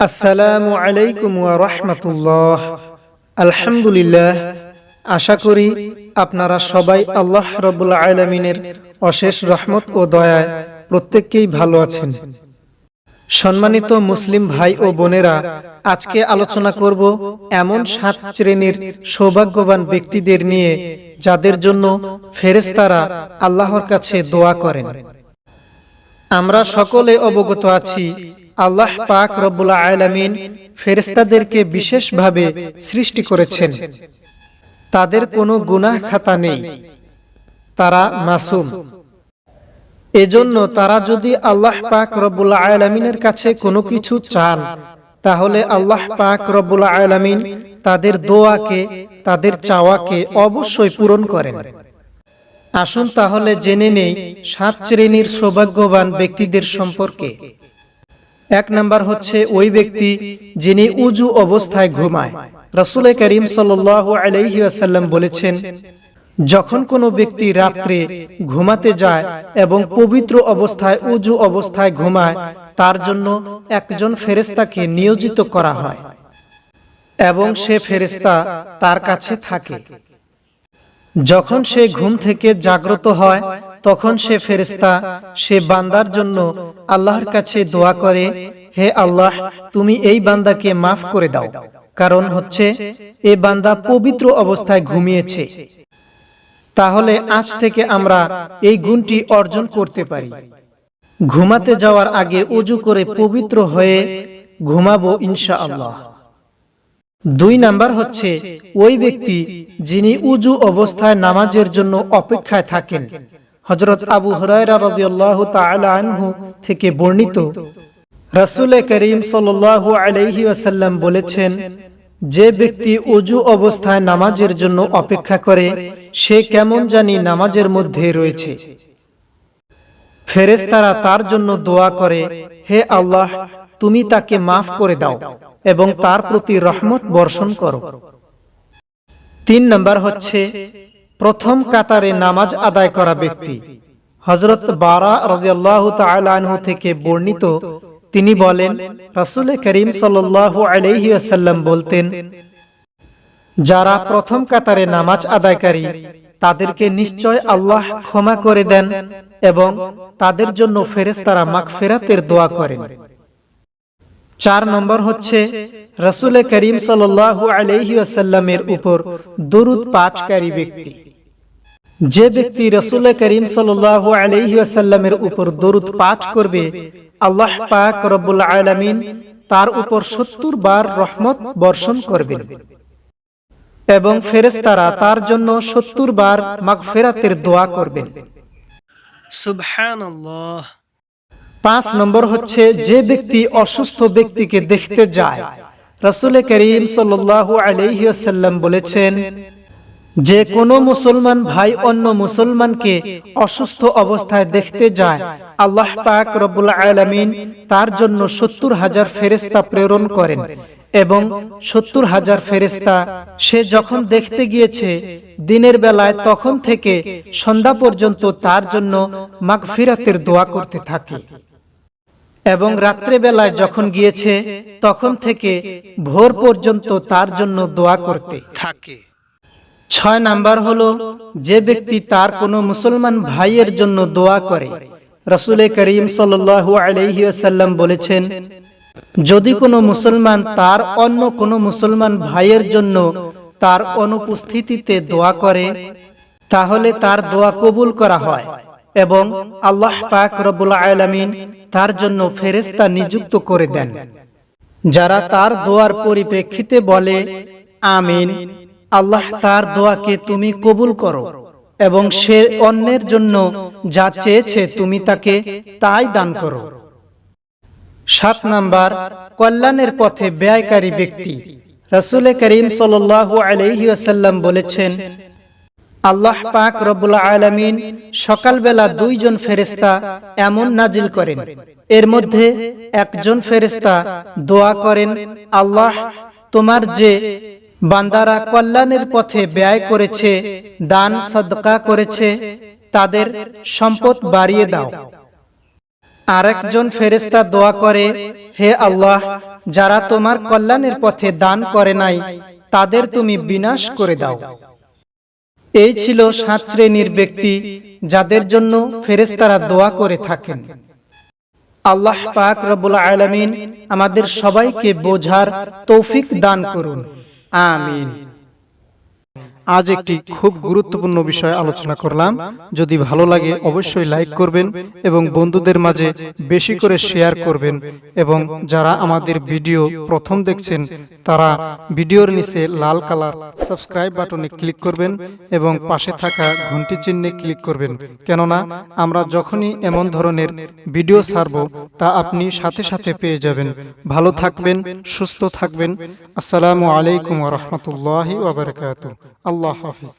আসসালামু আলাইকুম ওয়া রাহমাতুল্লাহ। আলহামদুলিল্লাহ, আশা করি আপনারা সবাই আল্লাহ রাব্বুল আলামিনের অশেষ রহমত ও দয়ায় প্রত্যেককেই ভালো আছেন। সম্মানিত মুসলিম ভাই ও বোনেরা, আজকে আলোচনা করব এমন 7 শ্রেণীর সৌভাগ্যবান ব্যক্তিদের নিয়ে যাদের জন্য ফেরেশতারা আল্লাহর কাছে দোয়া করেন। আমরা সকলে অবগত আছি, আল্লাহ পাক রব্বুল আলামিন ফেরেশতাদেরকে বিশেষভাবে সৃষ্টি করেছেন। তাদের কোনো গুনাহ খাতা নেই, তারা মাসুম। এজন্য তারা যদি আল্লাহ পাক রব্বুল আলামিনের কাছে কোনো কিছু চান, তাহলে আল্লাহ পাক রব্বুল আলামিন তাদের দোয়াকে, তাদের চাওয়াকে অবশ্যই পূরণ করেন। আসুন তাহলে জেনে নেই 7 শ্রেণীর সৌভাগ্যবান ব্যক্তিদের সম্পর্কে। 1 নাম্বার হচ্ছে ওই ব্যক্তি যিনি উজু অবস্থায় ঘুমায়। রাসূল করিম সাল্লাল্লাহু আলাইহি ওয়াসাল্লাম বলেছেন, যখন কোনো ব্যক্তি রাত্রে ঘুমাতে যায় এবং পবিত্র অবস্থায় উজু অবস্থায় ঘুমায়, তার জন্য একজন ফেরেশতাকে নিয়োজিত করা হয় এবং সে ফেরেশতা তার কাছে থাকে। যখন সে ঘুম থেকে জাগ্রত হয়, তখন সে ফেরেশতা সে বান্দার জন্য আল্লাহর কাছে দোয়া করে, হে আল্লাহ, তুমি এই বান্দাকে মাফ করে দাও, কারণ হচ্ছে এই বান্দা পবিত্র অবস্থায় ঘুমিয়েছে। তাহলে আজ থেকে আমরা এই গুণটি অর্জন করতে পারি। ঘুমাতে যাওয়ার আগে ওযু করে পবিত্র হয়ে ঘুমাবো ইনশাআল্লাহ। 2 নাম্বার হচ্ছে ওই ব্যক্তি যিনি উজু অবস্থায় নামাজের জন্য অপেক্ষায় থাকেন। হযরত আবু হুরায়রা রাদিয়াল্লাহু তাআলা আনহু থেকে বর্ণিত, রাসূল করিম সাল্লাল্লাহু আলাইহি ওয়াসাল্লাম বলেছেন, যে ব্যক্তি ওযু অবস্থায় নামাজের জন্য অপেক্ষা করে, সে কেমন জানি নামাজের মধ্যে রয়েছে। ফেরেশতারা তার জন্য দোয়া করে, হে আল্লাহ, তুমি তাকে মাফ করে দাও এবং তার প্রতি রহমত বর্ষণ করো। 3 নাম্বার হচ্ছে প্রথম কাতারে নামাজ আদায় করা ব্যক্তি। হযরত বারা রাদিয়াল্লাহু তাআলা আনহু থেকে বর্ণিত, তিনি বলেন, রাসূল করিম সাল্লাল্লাহু আলাইহি ওয়াসাল্লাম বলতেন, যারা প্রথম কাতারে নামাজ আদায়কারী, তাদেরকে নিশ্চয় আল্লাহ ক্ষমা করে দেন এবং তাদের জন্য ফেরেশতারা মাগফিরাতের দোয়া করেন। 4 নম্বর হচ্ছে রাসূল করিম সাল্লাল্লাহু আলাইহি ওয়াসাল্লামের উপর দরুদ পাঠকারী ব্যক্তি। যে ব্যক্তি রাসূল করিম সাল্লাল্লাহু আলাইহি ওয়াসাল্লামের উপর দরুদ পাঠ করবে, আল্লাহ পাক রব্বুল আলামিন তার উপর 70 বার রহমত বর্ষণ করবেন এবং ফেরেশতারা তার জন্য 70 বার মাগফিরাতের দোয়া করবেন। সুবহানাল্লাহ। 5 নম্বর হচ্ছে যে ব্যক্তি অসুস্থ ব্যক্তিকে দেখতে যায়। রাসূল করিম সাল্লাল্লাহু আলাইহি ওয়াসাল্লাম বলেছেন, যে কোনো মুসলমান ভাই অন্য মুসলমানকে অসুস্থ অবস্থায় দেখতে যায়, আল্লাহ পাক রব্বুল আলামিন তার জন্য 70,000 ফেরেশতা প্রেরণ করেন এবং 70,000 ফেরেশতা সে যখন দেখতে গিয়েছে দিনের বেলায়, তখন থেকে সন্ধ্যা পর্যন্ত তার জন্য মাগফিরাতের দোয়া করতে থাকে এবং রাত্রে বেলায় যখন গিয়েছে তখন থেকে ভোর পর্যন্ত তার জন্য দোয়া করতে থাকে। 6 নাম্বার হলো যে ব্যক্তি তার কোনো মুসলমান ভাইয়ের জন্য দোয়া করে। রাসূল করিম সাল্লাল্লাহু আলাইহি ওয়াসাল্লাম বলেছেন, যদি কোনো মুসলমান তার অন্য কোনো মুসলমান ভাইয়ের জন্য তার অনুপস্থিতিতে দোয়া করে, তাহলে তার দোয়া কবুল করা হয় এবং আল্লাহ পাক রব্বুল আলামিন তার জন্য ফেরেশতা নিযুক্ত করে দেন, যারা তার দোয়ার পরিপ্রেক্ষিতে বলে, আমিন, আল্লাহ তার দোয়াকে তুমি কবুল করো এবং সে অন্যের জন্য যা চেয়েছে তুমি তাকে তাই দান করো। 7 নাম্বার কল্যাণের পথে ব্যয়কারী ব্যক্তি। রাসূল করিম সাল্লাল্লাহু আলাইহি ওয়াসাল্লাম বলেছেন, আল্লাহ পাক রব্বুল আলামিন সকালবেলা 2 জন ফেরেশতা এমন নাজিল করেন, এর মধ্যে একজন ফেরেশতা দোয়া করেন, আল্লাহ, তোমার যে বান্দারা কল্যাণের পথে ব্যয় করেছে, দান সাদকা করেছে, তাদের সম্পদ বাড়িয়ে দাও। আরেকজন ফেরেশতা দোয়া করে, হে আল্লাহ, যারা তোমার কল্যাণের পথে দান করে নাই তাদের তুমি বিনাশ করে দাও। এই ছিল 7 শ্রেণীর ব্যক্তি যাদের জন্য ফেরেশতারা দোয়া করে থাকেন। আল্লাহ পাক রব্বুল আলামিন আমাদের সবাইকে বোঝার তৌফিক দান করুন, আমিন। আজ একটি খুব গুরুত্বপূর্ণ বিষয় আলোচনা করলাম। যদি ভালো লাগে অবশ্যই লাইক করবেন এবং বন্ধুদের মাঝে বেশি করে শেয়ার করবেন, এবং যারা আমাদের ভিডিও প্রথম দেখছেন তারা ভিডিওর নিচে লাল কালার সাবস্ক্রাইব বাটনে ক্লিক করবেন এবং পাশে থাকা ঘন্টি চিহ্নে ক্লিক করবেন, কেননা আমরা যখনই এমন ধরনের ভিডিও ছাড়ব তা আপনি সাথে সাথে পেয়ে যাবেন। ভালো থাকবেন, সুস্থ থাকবেন। আসসালামু আলাইকুম ওয়া রাহমাতুল্লাহি ওয়া বারাকাতুহু। আল্লাহ হাফিজ।